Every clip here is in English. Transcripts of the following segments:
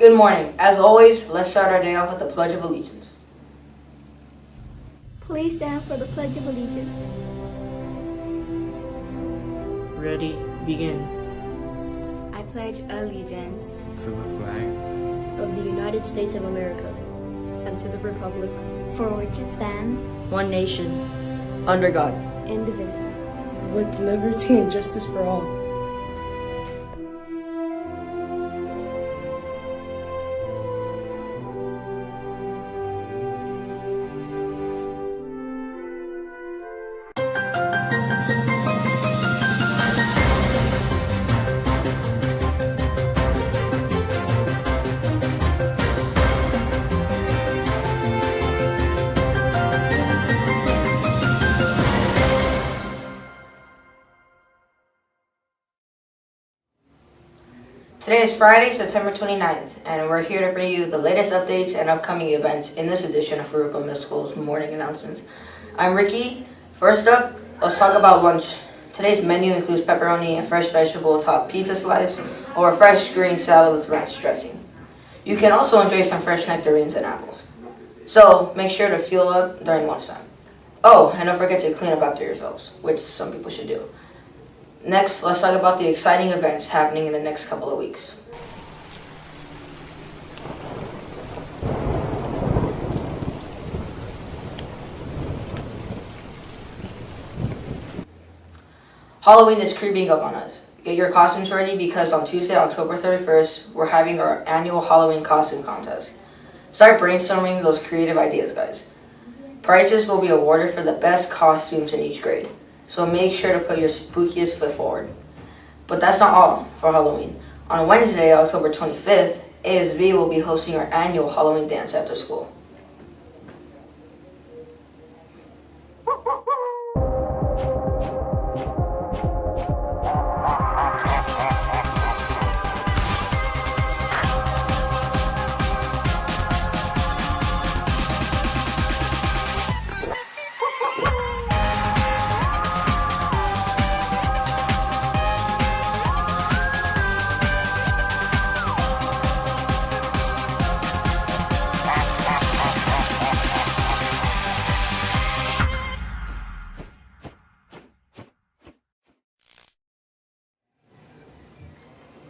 Good morning. As always, let's start our day off with the Pledge of Allegiance. Please stand for the Pledge of Allegiance. Ready, begin. I pledge allegiance to the flag of the United States of America and to the republic for which it stands, One nation, Under God. indivisible. with liberty and justice for all. Today is Friday, September 29th, and we're here to bring you the latest updates and upcoming events in this edition of Furupa Middle School's morning announcements. I'm Ricky. First up, let's talk about lunch. Today's menu includes pepperoni and fresh vegetable topped pizza slice or a fresh green salad with ranch dressing. You can also enjoy some fresh nectarines and apples. So make sure to fuel up during lunchtime. Oh, and don't forget to clean up after yourselves, which some people should do. Next, let's talk about the exciting events happening in the next couple of weeks. Halloween is creeping up on us. Get your costumes ready because on Tuesday, October 31st, we're having our annual Halloween costume contest. Start brainstorming those creative ideas, guys. Prizes will be awarded for the best costumes in each grade. So make sure to put your spookiest foot forward. But that's not all for Halloween. On Wednesday, October 25th, ASB will be hosting our annual Halloween dance after school.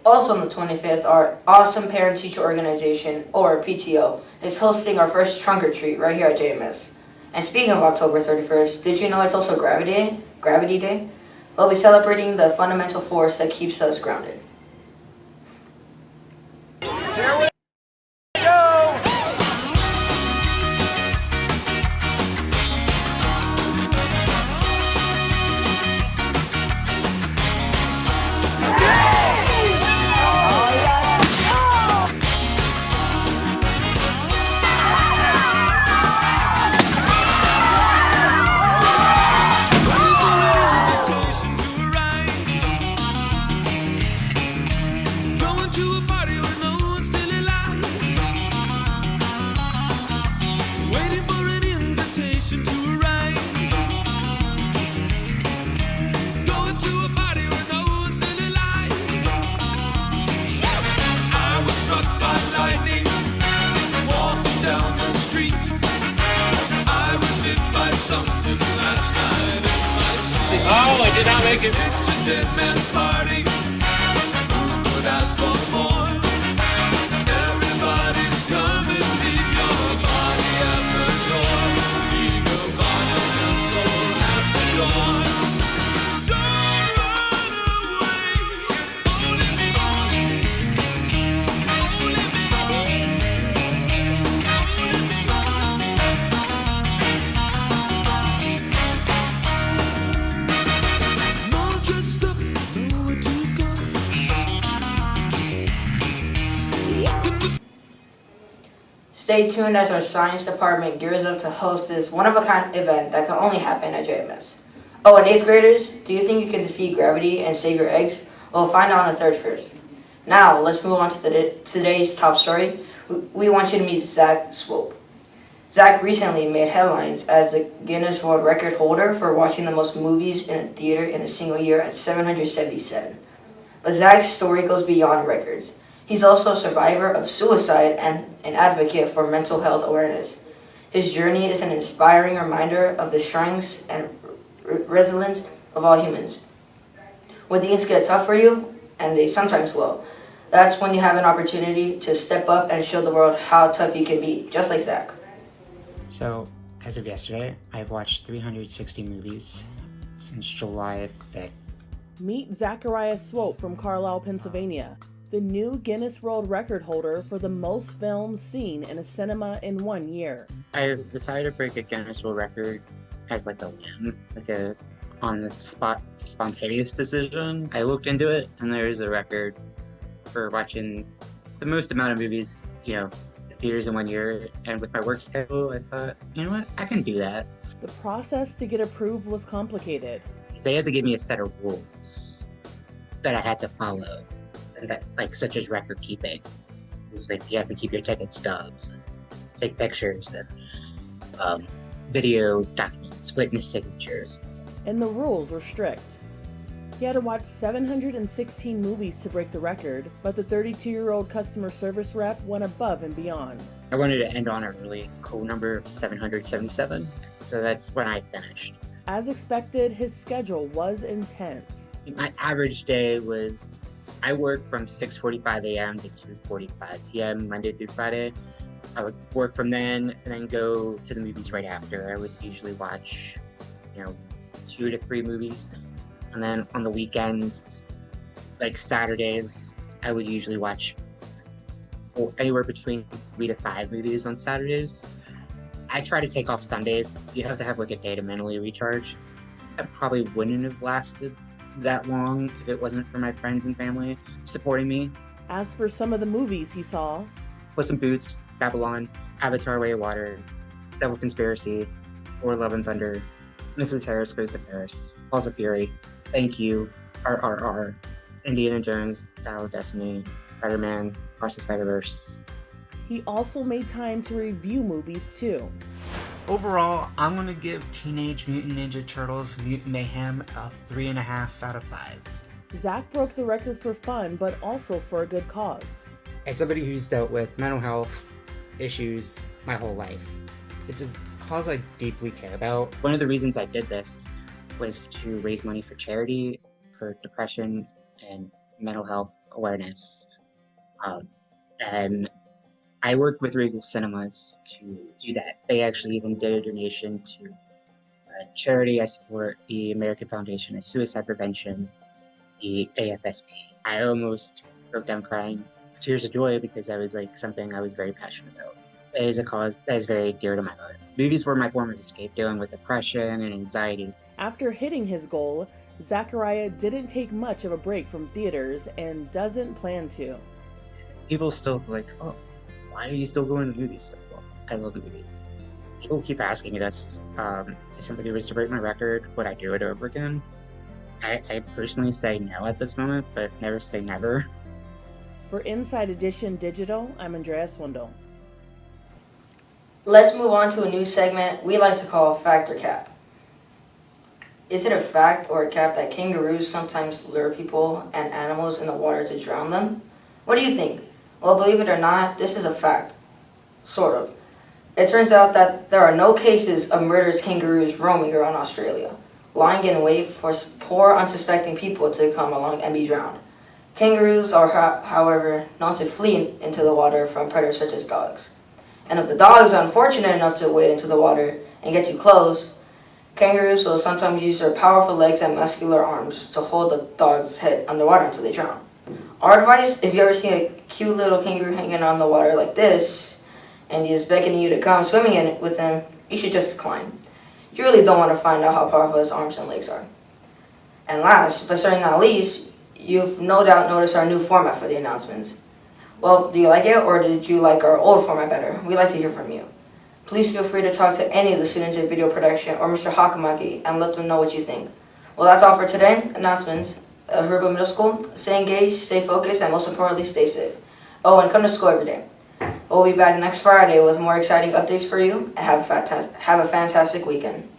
Also on the 25th, our awesome parent-teacher organization, or PTO, is hosting our first trunk or treat right here at JMS. And speaking of October 31st, did you know it's also Gravity Day? We'll be celebrating the fundamental force that keeps us grounded. Something last night in my sleep. Oh, I did not make it. It's a dead man's party. Who could ask for more? Everybody's coming. Leave your body at the door. Leave your body and soul at the door. Don't run away. Only me. Only me. Stay tuned as our science department gears up to host this one-of-a-kind event that can only happen at JMS. Oh, and 8th graders, do you think you can defeat gravity and save your eggs? Well, find out on the 31st. Now, let's move on to today's top story. We want you to meet Zach Swope. Zach recently made headlines as the Guinness World Record holder for watching the most movies in a theater in a single year at 777. But Zach's story goes beyond records. He's also a survivor of suicide and an advocate for mental health awareness. His journey is an inspiring reminder of the strengths and resilience of all humans. When things get tough for you, and they sometimes will, that's when you have an opportunity to step up and show the world how tough you can be, just like Zach. So, as of yesterday, I've watched 360 movies since July 5th. Meet Zachariah Swope from Carlisle, Pennsylvania, the new Guinness World Record holder for the most films seen in a cinema in 1 year. I decided to break a Guinness World Record as like a whim, like a on-the-spot spontaneous decision. I looked into it, and there's a record for watching the most amount of movies, in theaters in 1 year. And with my work schedule, I thought, you know what, I can do that. The process to get approved was complicated. Because they had to give me a set of rules that I had to follow, and that, such as record keeping. It's you have to keep your ticket stubs, and take pictures, and video documents, witness signatures. And the rules were strict. He had to watch 716 movies to break the record, but the 32-year-old customer service rep went above and beyond. I wanted to end on a really cool number of 777, so that's when I finished. As expected, his schedule was intense. My average day was, I work from 6:45 a.m. to 2:45 p.m. Monday through Friday. I would work from then and then go to the movies right after. I would usually watch, 2 to 3 movies. And then on the weekends, like Saturdays, I would usually watch anywhere between 3 to 5 movies on Saturdays. I try to take off Sundays. You have to have a day to mentally recharge. That probably wouldn't have lasted that long if it wasn't for my friends and family supporting me. As for some of the movies he saw, Puss in Boots, Babylon, Avatar: Way of Water, Devil Conspiracy, Thor: Love and Thunder, Mrs. Harris Goes to Paris, Halls of Fury, Thank You, RRR, Indiana Jones, Dial of Destiny, Spider-Man, Across the Spider-Verse. he also made time to review movies too. Overall, I'm going to give Teenage Mutant Ninja Turtles Mutant Mayhem a 3.5 out of 5. Zach broke the record for fun, but also for a good cause. As somebody who's dealt with mental health issues my whole life, it's a cause I deeply care about. One of the reasons I did this was to raise money for charity, for depression and mental health awareness. And I worked with Regal Cinemas to do that. They actually even did a donation to a charity I support, the American Foundation of Suicide Prevention, the AFSP. I almost broke down crying, tears of joy, because that was something I was very passionate about. It is a cause that is very dear to my heart. Movies were my form of escape dealing with depression and anxiety. After hitting his goal, Zachariah didn't take much of a break from theaters and doesn't plan to. People still oh, why are you still going to movies still? Well, I love movies. People keep asking me this. If somebody was to break my record, would I do it over again? I personally say no at this moment, but never say never. For Inside Edition Digital, I'm Andrea Swindle. Let's move on to a new segment we like to call Fact or Cap. Is it a fact or a cap that kangaroos sometimes lure people and animals in the water to drown them? What do you think? Well, believe it or not, this is a fact. Sort of. It turns out that there are no cases of murderous kangaroos roaming around Australia, lying in wait for poor, unsuspecting people to come along and be drowned. Kangaroos are, however, known to flee into the water from predators such as dogs. And if the dogs are unfortunate enough to wade into the water and get too close, kangaroos will sometimes use their powerful legs and muscular arms to hold the dog's head underwater until they drown. Our advice, if you ever see a cute little kangaroo hanging on the water like this, and he is beckoning you to come swimming in it with him, you should just decline. You really don't want to find out how powerful his arms and legs are. And last, but certainly not least, you've no doubt noticed our new format for the announcements. Well, do you like it, or did you like our old format better? We'd like to hear from you. Please feel free to talk to any of the students in video production or Mr. Hakamaki and let them know what you think. Well, that's all for today. Announcements. Herba Middle School. Stay engaged, stay focused, and most importantly, stay safe. Oh, and come to school every day. We'll be back next Friday with more exciting updates for you, and have a fantastic weekend.